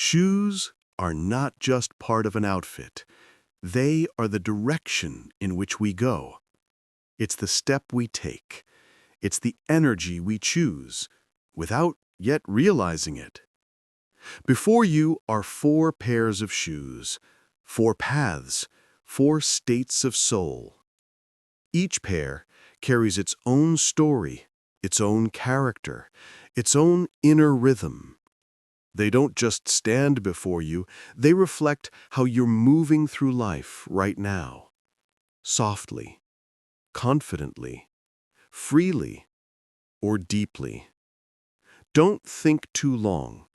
Shoes are not just part of an outfit. They are the direction in which we go. It's the step we take. It's the energy we choose, without yet realizing it. Before you are 4 pairs of shoes, 4 paths, 4 states of soul. Each pair carries its own story, its own character, its own inner rhythm. They don't just stand before you, they reflect how you're moving through life right now. Softly, confidently, freely, or deeply. Don't think too long.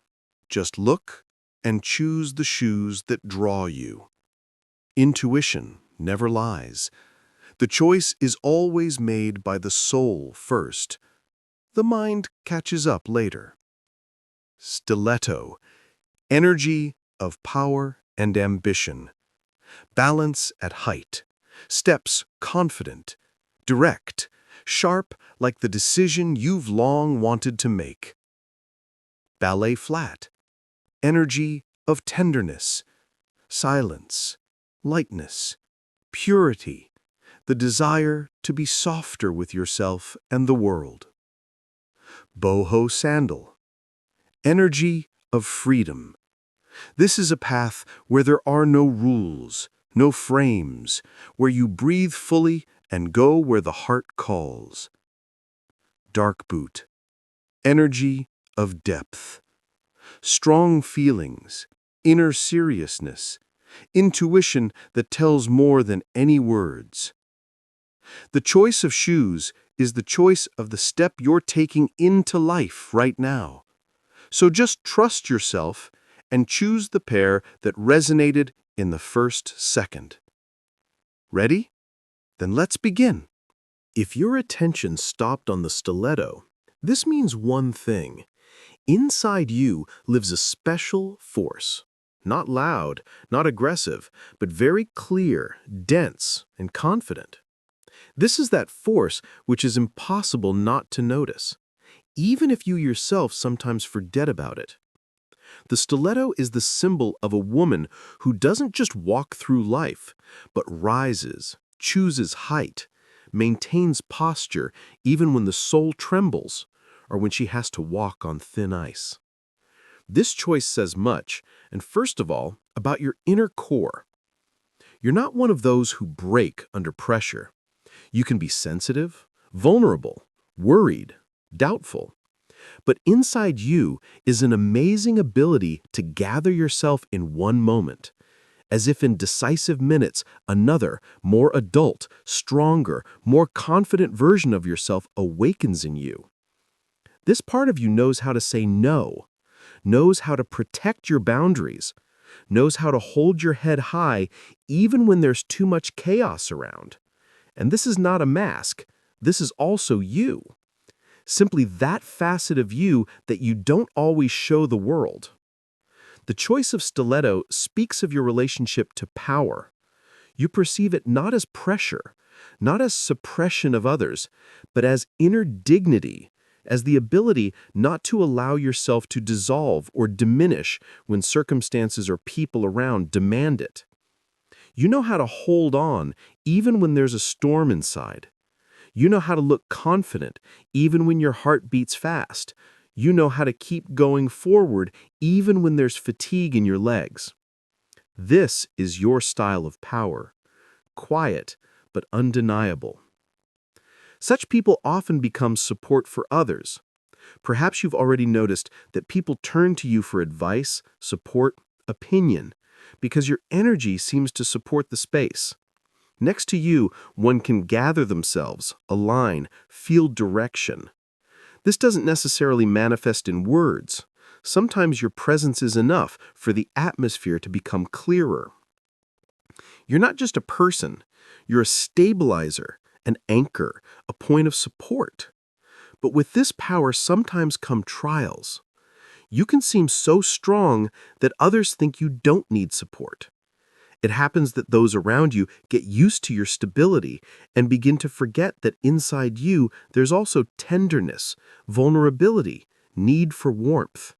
Just look and choose the shoes that draw you. Intuition never lies. The choice is always made by the soul first. The mind catches up later. Stiletto, energy of power and ambition. Balance at height. Steps confident, direct, sharp like the decision you've long wanted to make. Ballet flat. Energy of tenderness, silence, lightness, purity, the desire to be softer with yourself and the world. Boho sandal. Energy of freedom. This is a path where there are no rules, no frames, where you breathe fully and go where the heart calls. Dark boot. Energy of depth. Strong feelings, inner seriousness, intuition that tells more than any words. The choice of shoes is the choice of the step you're taking into life right now. So just trust yourself and choose the pair that resonated in the first second. Ready? Then let's begin. If your attention stopped on the stiletto, this means one thing. Inside you lives a special force. Not loud, not aggressive, but very clear, dense, and confident. This is that force which is impossible not to notice, even if you yourself sometimes forget about it. The stiletto is the symbol of a woman who doesn't just walk through life, but rises, chooses height, maintains posture even when the soul trembles, or when she has to walk on thin ice. This choice says much, and first of all, about your inner core. You're not one of those who break under pressure. You can be sensitive, vulnerable, worried, doubtful. But inside you is an amazing ability to gather yourself in one moment, as if in decisive minutes another, more adult, stronger, more confident version of yourself awakens in you. This part of you knows how to say no, knows how to protect your boundaries, knows how to hold your head high even when there's too much chaos around. And this is not a mask. This is also you. Simply that facet of you that you don't always show the world. The choice of stiletto speaks of your relationship to power. You perceive it not as pressure, not as suppression of others, but as inner dignity, as the ability not to allow yourself to dissolve or diminish when circumstances or people around demand it. You know how to hold on even when there's a storm inside. You know how to look confident even when your heart beats fast. You know how to keep going forward even when there's fatigue in your legs. This is your style of power, quiet but undeniable. Such people often become support for others. Perhaps you've already noticed that people turn to you for advice, support, opinion, because your energy seems to support the space. Next to you, one can gather themselves, align, feel direction. This doesn't necessarily manifest in words. Sometimes your presence is enough for the atmosphere to become clearer. You're not just a person, you're a stabilizer, an anchor, a point of support. But with this power sometimes come trials. You can seem so strong that others think you don't need support. It happens that those around you get used to your stability and begin to forget that inside you there's also tenderness, vulnerability, need for warmth.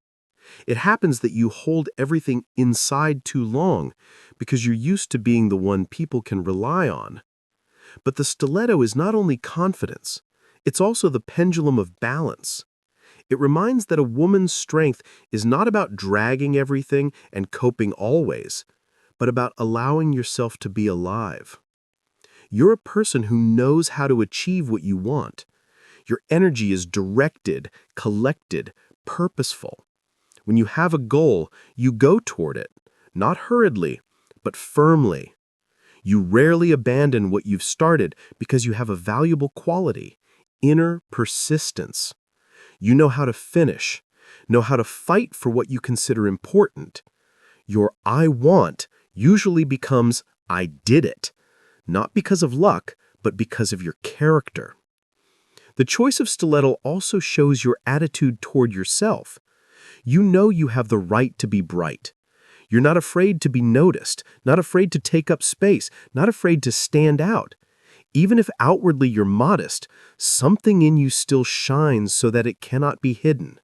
It happens that you hold everything inside too long because you're used to being the one people can rely on. But the stiletto is not only confidence, it's also the pendulum of balance. It reminds that a woman's strength is not about dragging everything and coping always, but about allowing yourself to be alive. You're a person who knows how to achieve what you want. Your energy is directed, collected, purposeful. When you have a goal, you go toward it, not hurriedly, but firmly. You rarely abandon what you've started because you have a valuable quality, inner persistence. You know how to finish, know how to fight for what you consider important. Your I want usually becomes I did it, not because of luck, but because of your character. The choice of stiletto also shows your attitude toward yourself. You know you have the right to be bright. You're not afraid to be noticed, not afraid to take up space, not afraid to stand out. Even if outwardly you're modest, something in you still shines so that it cannot be hidden.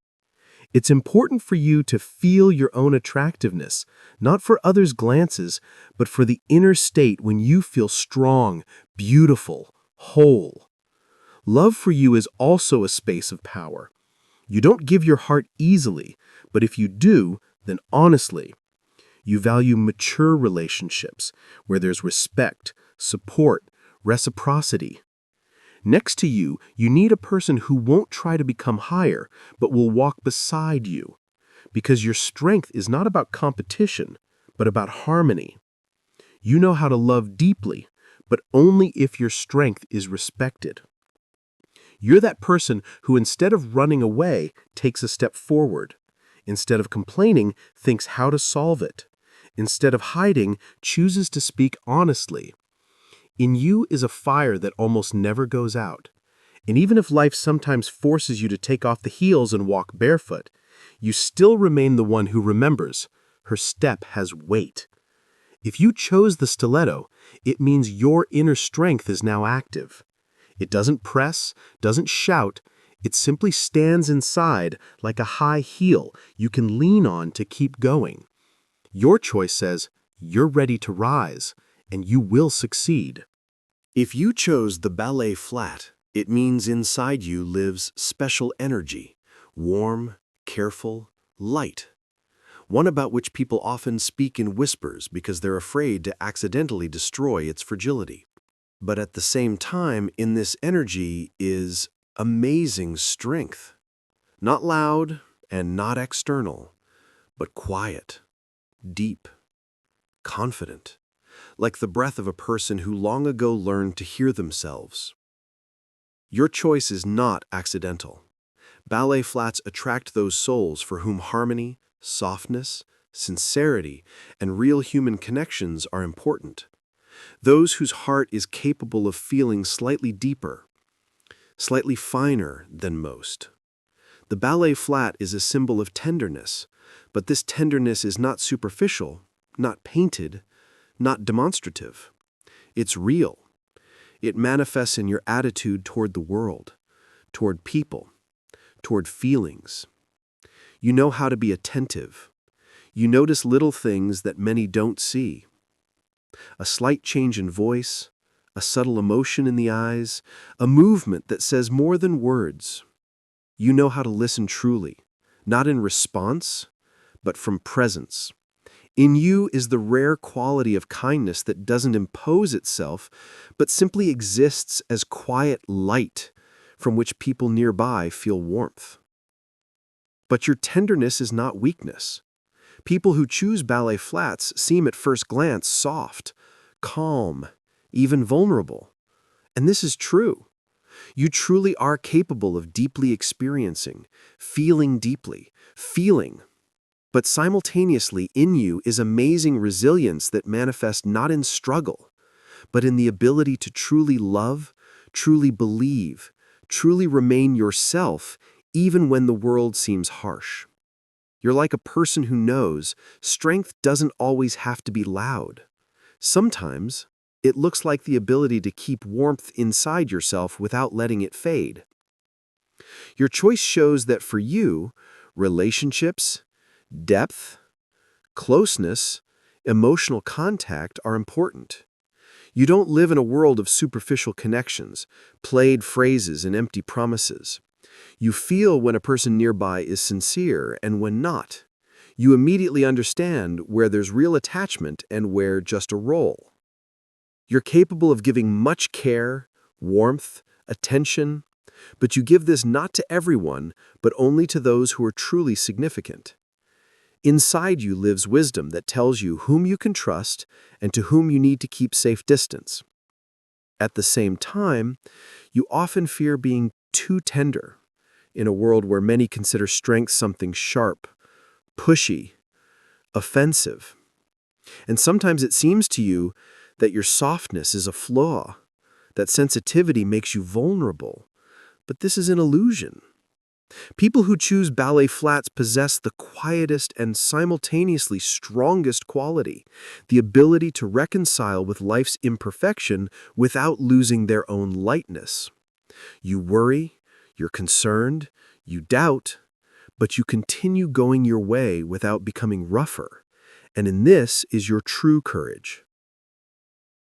It's important for you to feel your own attractiveness, not for others' glances, but for the inner state when you feel strong, beautiful, whole. Love for you is also a space of power. You don't give your heart easily, but if you do, then honestly. You value mature relationships where there's respect, support, reciprocity. Next to you, you need a person who won't try to become higher, but will walk beside you. Because your strength is not about competition, but about harmony. You know how to love deeply, but only if your strength is respected. You're that person who instead of running away, takes a step forward. Instead of complaining, thinks how to solve it. Instead of hiding, chooses to speak honestly. In you is a fire that almost never goes out. And even if life sometimes forces you to take off the heels and walk barefoot, you still remain the one who remembers. Her step has weight. If you chose the stiletto, it means your inner strength is now active. It doesn't press, doesn't shout. It simply stands inside like a high heel you can lean on to keep going. Your choice says, you're ready to rise, and you will succeed. If you chose the ballet flat, it means inside you lives special energy, warm, careful, light. One about which people often speak in whispers because they're afraid to accidentally destroy its fragility. But at the same time, in this energy is amazing strength. Not loud and not external, but quiet, deep, confident, like the breath of a person who long ago learned to hear themselves. Your choice is not accidental. Ballet flats attract those souls for whom harmony, softness, sincerity, and real human connections are important. Those whose heart is capable of feeling slightly deeper, slightly finer than most. The ballet flat is a symbol of tenderness, but this tenderness is not superficial, not painted, not demonstrative. It's real. It manifests in your attitude toward the world, toward people, toward feelings. You know how to be attentive. You notice little things that many don't see. A slight change in voice, a subtle emotion in the eyes, a movement that says more than words. You know how to listen truly, not in response, but from presence. In you is the rare quality of kindness that doesn't impose itself, but simply exists as quiet light from which people nearby feel warmth. But your tenderness is not weakness. People who choose ballet flats seem at first glance soft, calm, even vulnerable. And this is true. You truly are capable of deeply experiencing, feeling deeply, feeling. But simultaneously in you is amazing resilience that manifests not in struggle, but in the ability to truly love, truly believe, truly remain yourself, even when the world seems harsh. You're like a person who knows strength doesn't always have to be loud. Sometimes it looks like the ability to keep warmth inside yourself without letting it fade. Your choice shows that for you, relationships, Depth, closeness, emotional contact are important. You don't live in a world of superficial connections, played phrases, and empty promises. You feel when a person nearby is sincere and when not. You immediately understand where there's real attachment and where just a role. You're capable of giving much care, warmth, attention, but you give this not to everyone, but only to those who are truly significant. Inside you lives wisdom that tells you whom you can trust and to whom you need to keep safe distance. At the same time, you often fear being too tender in a world where many consider strength something sharp, pushy, offensive. And sometimes it seems to you that your softness is a flaw, that sensitivity makes you vulnerable. But this is an illusion. People who choose ballet flats possess the quietest and simultaneously strongest quality, the ability to reconcile with life's imperfection without losing their own lightness. You worry, you're concerned, you doubt, but you continue going your way without becoming rougher. And in this is your true courage.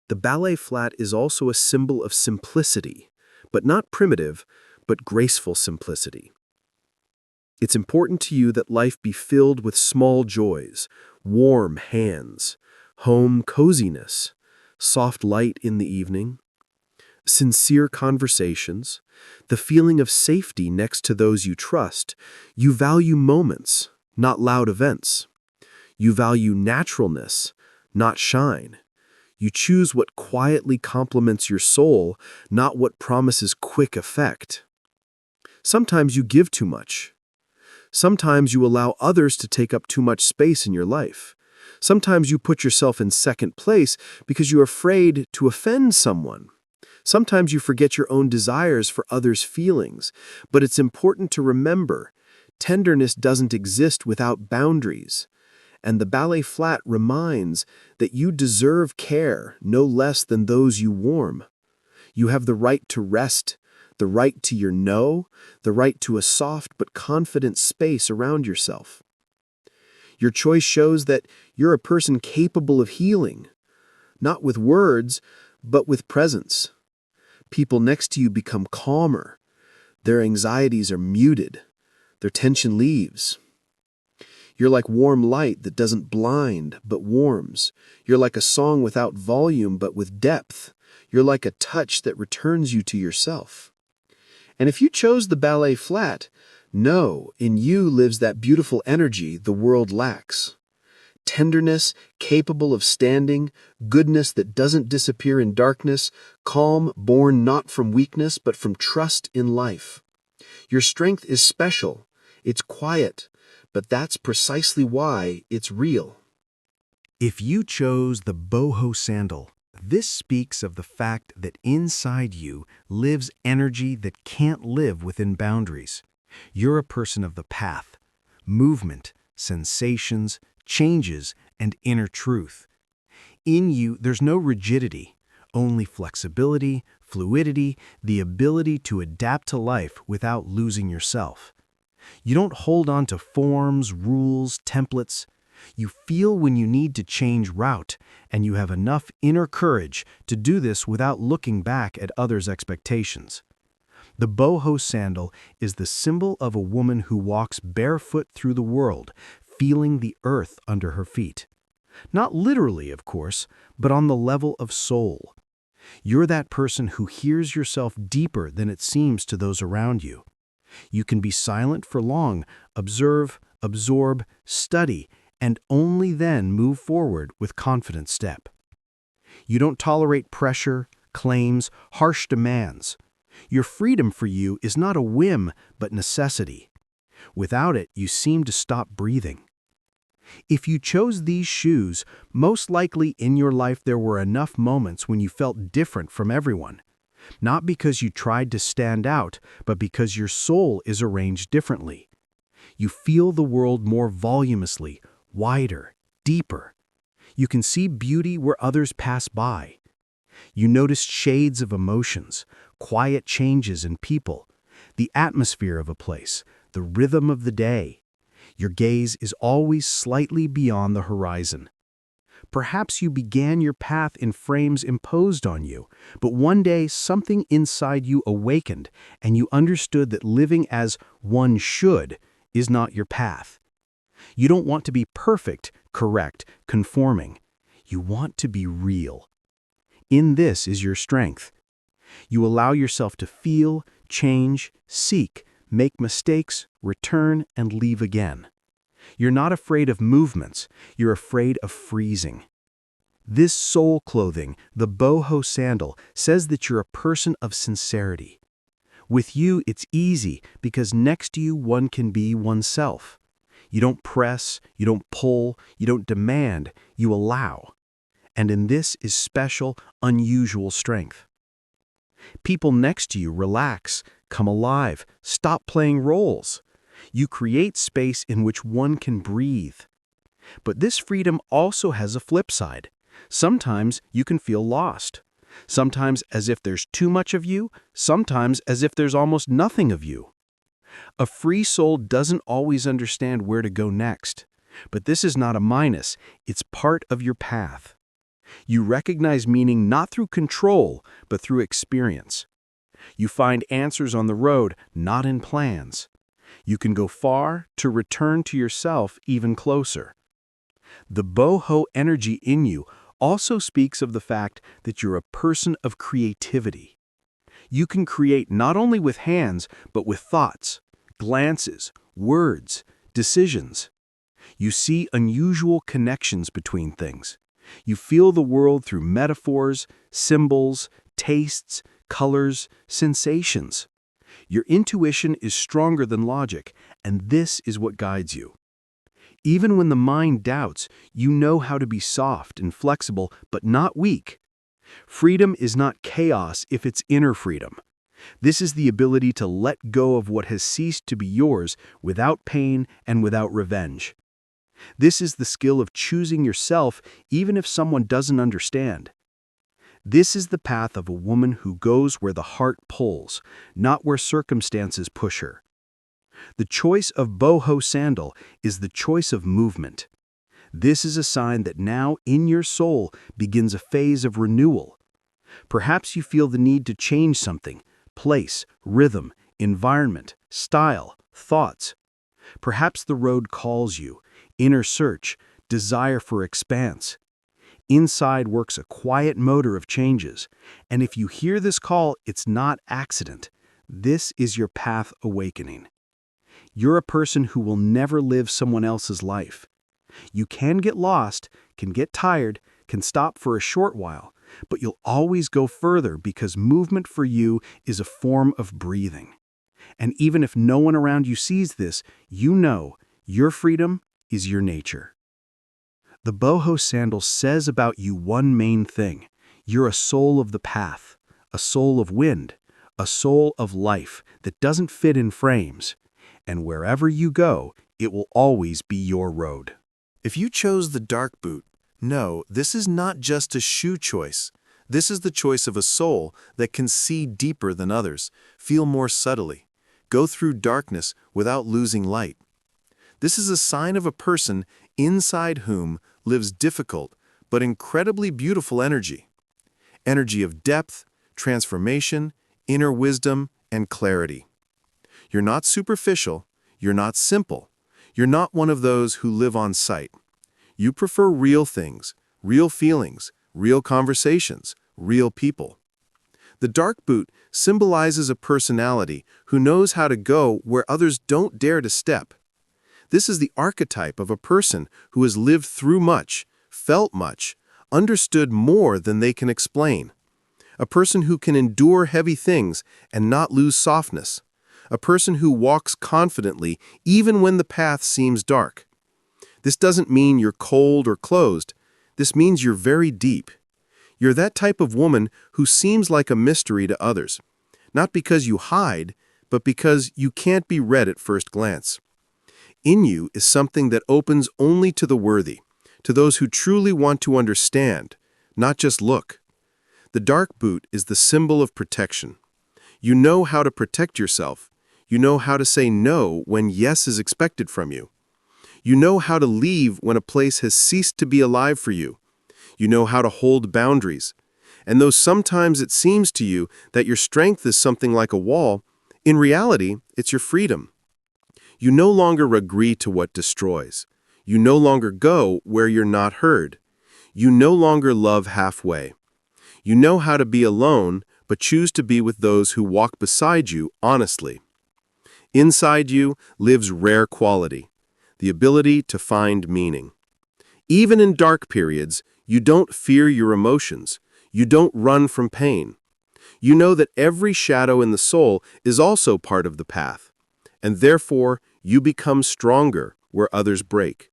The ballet flat is also a symbol of simplicity, but not primitive, but graceful simplicity. It's important to you that life be filled with small joys, warm hands, home coziness, soft light in the evening, sincere conversations, the feeling of safety next to those you trust. You value moments, not loud events. You value naturalness, not shine. You choose what quietly complements your soul, not what promises quick effect. Sometimes you give too much. Sometimes you allow others to take up too much space in your life. Sometimes you put yourself in second place because you're afraid to offend someone. Sometimes you forget your own desires for others' feelings. But it's important to remember, tenderness doesn't exist without boundaries. And the ballet flat reminds that you deserve care no less than those you warm. You have the right to rest, the right to your no, the right to a soft but confident space around yourself. Your choice shows that you're a person capable of healing, not with words, but with presence. People next to you become calmer. Their anxieties are muted. Their tension leaves. You're like warm light that doesn't blind, but warms. You're like a song without volume, but with depth. You're like a touch that returns you to yourself. And if you chose the ballet flat, know in you lives that beautiful energy the world lacks. Tenderness capable of standing, goodness that doesn't disappear in darkness, calm born not from weakness but from trust in life. Your strength is special, it's quiet, but that's precisely why it's real. If you chose the Boho sandal, this speaks of the fact that inside you lives energy that can't live within boundaries. You're a person of the path, movement, sensations, changes, and inner truth. In you, there's no rigidity, only flexibility, fluidity, the ability to adapt to life without losing yourself. You don't hold on to forms, rules, templates. You feel when you need to change route, and you have enough inner courage to do this without looking back at others' expectations. The boho sandal is the symbol of a woman who walks barefoot through the world, feeling the earth under her feet. Not literally, of course, but on the level of soul. You're that person who hears yourself deeper than it seems to those around you. You can be silent for long, observe, absorb, study, and only then move forward with confident step. You don't tolerate pressure, claims, harsh demands. Your freedom for you is not a whim, but necessity. Without it, you seem to stop breathing. If you chose these shoes, most likely in your life there were enough moments when you felt different from everyone. Not because you tried to stand out, but because your soul is arranged differently. You feel the world more voluminously, wider, deeper. You can see beauty where others pass by. You notice shades of emotions, quiet changes in people, the atmosphere of a place, the rhythm of the day. Your gaze is always slightly beyond the horizon. Perhaps you began your path in frames imposed on you, but one day something inside you awakened and you understood that living as one should is not your path. You don't want to be perfect, correct, conforming. You want to be real. In this is your strength. You allow yourself to feel, change, seek, make mistakes, return, and leave again. You're not afraid of movements, you're afraid of freezing. This soul clothing, the Boho sandal, says that you're a person of sincerity. With you, it's easy because next to you one can be oneself. You don't press, you don't pull, you don't demand, you allow. And in this is special, unusual strength. People next to you relax, come alive, stop playing roles. You create space in which one can breathe. But this freedom also has a flip side. Sometimes you can feel lost. Sometimes as if there's too much of you, sometimes as if there's almost nothing of you. A free soul doesn't always understand where to go next. But this is not a minus, it's part of your path. You recognize meaning not through control, but through experience. You find answers on the road, not in plans. You can go far to return to yourself even closer. The Boho energy in you also speaks of the fact that you're a person of creativity. You can create not only with hands, but with thoughts, glances, words, decisions. You see unusual connections between things. You feel the world through metaphors, symbols, tastes, colors, sensations. Your intuition is stronger than logic, and this is what guides you. Even when the mind doubts, you know how to be soft and flexible, but not weak. Freedom is not chaos if it's inner freedom. This is the ability to let go of what has ceased to be yours without pain and without revenge. This is the skill of choosing yourself even if someone doesn't understand. This is the path of a woman who goes where the heart pulls, not where circumstances push her. The choice of Boho sandal is the choice of movement. This is a sign that now in your soul begins a phase of renewal. Perhaps you feel the need to change something, place, rhythm, environment, style, thoughts. Perhaps the road calls you, inner search, desire for expanse. Inside works a quiet motor of changes, and if you hear this call, it's not accident. This is your path awakening. You're a person who will never live someone else's life. You can get lost, can get tired, can stop for a short while, but you'll always go further because movement for you is a form of breathing. And even if no one around you sees this, you know your freedom is your nature. The Boho sandal says about you one main thing. You're a soul of the path, a soul of wind, a soul of life that doesn't fit in frames. And wherever you go, it will always be your road. If you chose the dark boot, no, this is not just a shoe choice. This is the choice of a soul that can see deeper than others, feel more subtly, go through darkness without losing light. This is a sign of a person inside whom lives difficult but incredibly beautiful energy. Energy of depth, transformation, inner wisdom, and clarity. You're not superficial, you're not simple, you're not one of those who live on sight. You prefer real things, real feelings, real conversations, real people. The dark boot symbolizes a personality who knows how to go where others don't dare to step. This is the archetype of a person who has lived through much, felt much, understood more than they can explain. A person who can endure heavy things and not lose softness. A person who walks confidently even when the path seems dark. This doesn't mean you're cold or closed. This means you're very deep. You're that type of woman who seems like a mystery to others, not because you hide, but because you can't be read at first glance. In you is something that opens only to the worthy, to those who truly want to understand, not just look. The dark boot is the symbol of protection. You know how to protect yourself. You know how to say no when yes is expected from you. You know how to leave when a place has ceased to be alive for you. You know how to hold boundaries. And though sometimes it seems to you that your strength is something like a wall, in reality, it's your freedom. You no longer agree to what destroys. You no longer go where you're not heard. You no longer love halfway. You know how to be alone, but choose to be with those who walk beside you honestly. Inside you lives rare quality, the ability to find meaning. Even in dark periods, you don't fear your emotions. You don't run from pain. You know that every shadow in the soul is also part of the path, and therefore you become stronger where others break.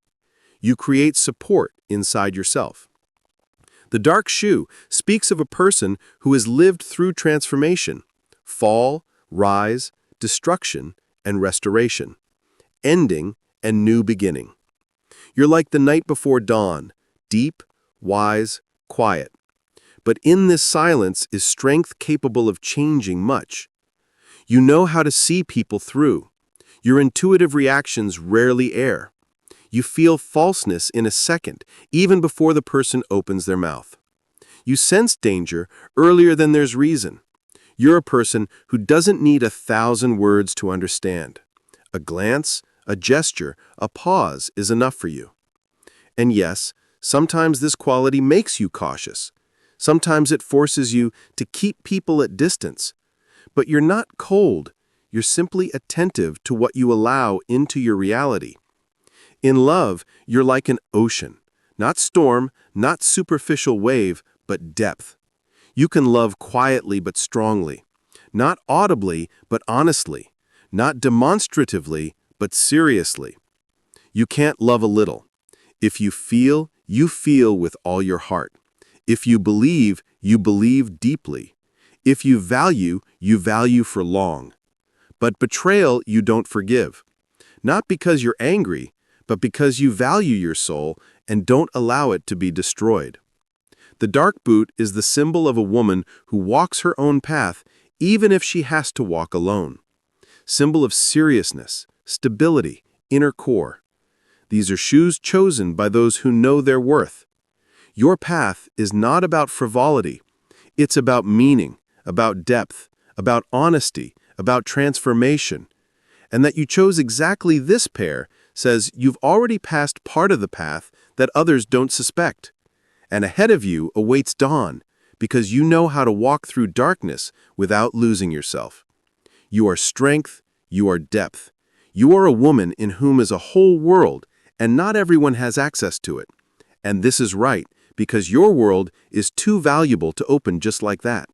You create support inside yourself. The dark shoe speaks of a person who has lived through transformation, fall, rise, destruction, and restoration, ending and new beginning. You're like the night before dawn, deep, wise, quiet. But in this silence is strength capable of changing much. You know how to see people through. Your intuitive reactions rarely err. You feel falseness in a second, even before the person opens their mouth. You sense danger earlier than there's reason. You're a person who doesn't need 1,000 words to understand. A glance, a gesture, a pause is enough for you. And yes, sometimes this quality makes you cautious. Sometimes it forces you to keep people at distance. But you're not cold. You're simply attentive to what you allow into your reality. In love, you're like an ocean. Not storm, not superficial wave, but depth. You can love quietly but strongly. Not audibly, but honestly. Not demonstratively, but seriously. You can't love a little. If you feel with all your heart. If you believe deeply. If you value for long. But betrayal you don't forgive. Not because you're angry, but because you value your soul and don't allow it to be destroyed. The dark boot is the symbol of a woman who walks her own path even if she has to walk alone. Symbol of seriousness, stability, inner core. These are shoes chosen by those who know their worth. Your path is not about frivolity. It's about meaning, about depth, about honesty, about transformation. And that you chose exactly this pair says you've already passed part of the path that others don't suspect. And ahead of you awaits dawn, because you know how to walk through darkness without losing yourself. You are strength, you are depth. You are a woman in whom is a whole world, and not everyone has access to it. And this is right, because your world is too valuable to open just like that.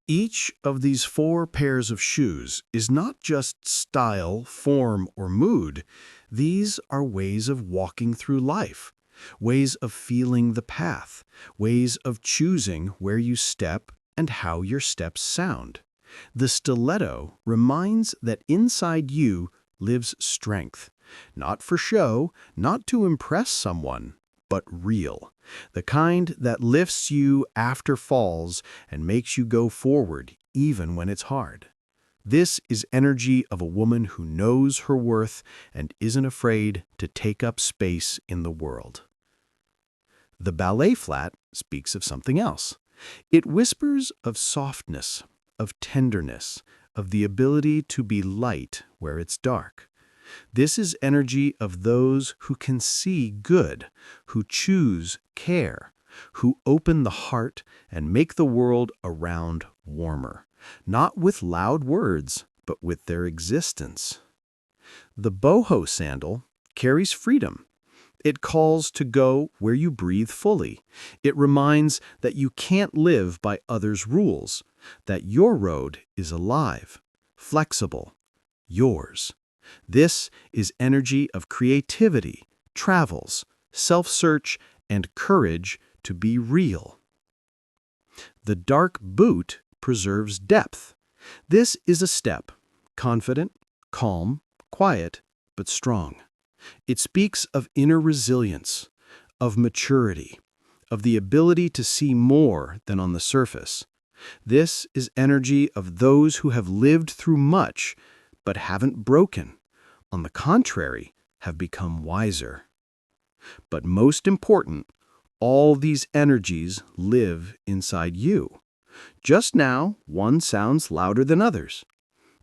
Each of these 4 pairs of shoes is not just style, form, or mood. These are ways of walking through life, ways of feeling the path, ways of choosing where you step and how your steps sound. The stiletto reminds that inside you lives strength, not for show, not to impress someone, but real. The kind that lifts you after falls and makes you go forward even when it's hard. This is energy of a woman who knows her worth and isn't afraid to take up space in the world. The ballet flat speaks of something else. It whispers of softness, of tenderness, of the ability to be light where it's dark. This is energy of those who can see good, who choose care, who open the heart and make the world around warmer, not with loud words, but with their existence. The Boho sandal carries freedom. It calls to go where you breathe fully. It reminds that you can't live by others' rules, that your road is alive, flexible, yours. This is energy of creativity, travels, self-search, and courage to be real. The dark boot preserves depth. This is a step, confident, calm, quiet, but strong. It speaks of inner resilience, of maturity, of the ability to see more than on the surface. This is energy of those who have lived through much, but haven't broken. On the contrary, have become wiser. But most important, all these energies live inside you. Just now, one sounds louder than others.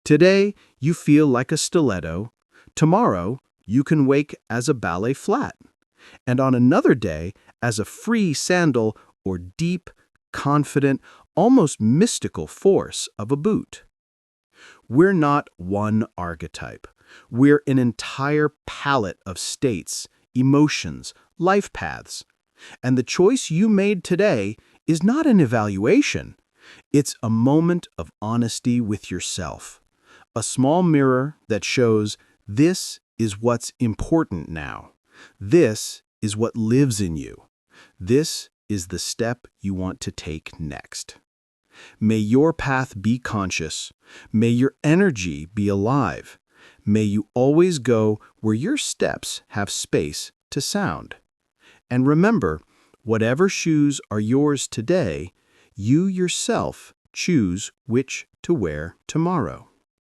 Today, you feel like a stiletto. Tomorrow, you can wake as a ballet flat. And on another day, as a free sandal or deep, confident, almost mystical force of a boot. We're not one archetype. We're an entire palette of states, emotions, life paths. And the choice you made today is not an evaluation. It's a moment of honesty with yourself. A small mirror that shows this is what's important now. This is what lives in you. This is the step you want to take next. May your path be conscious. May your energy be alive. May you always go where your steps have space to sound. And remember, whatever shoes are yours today, you yourself choose which to wear tomorrow.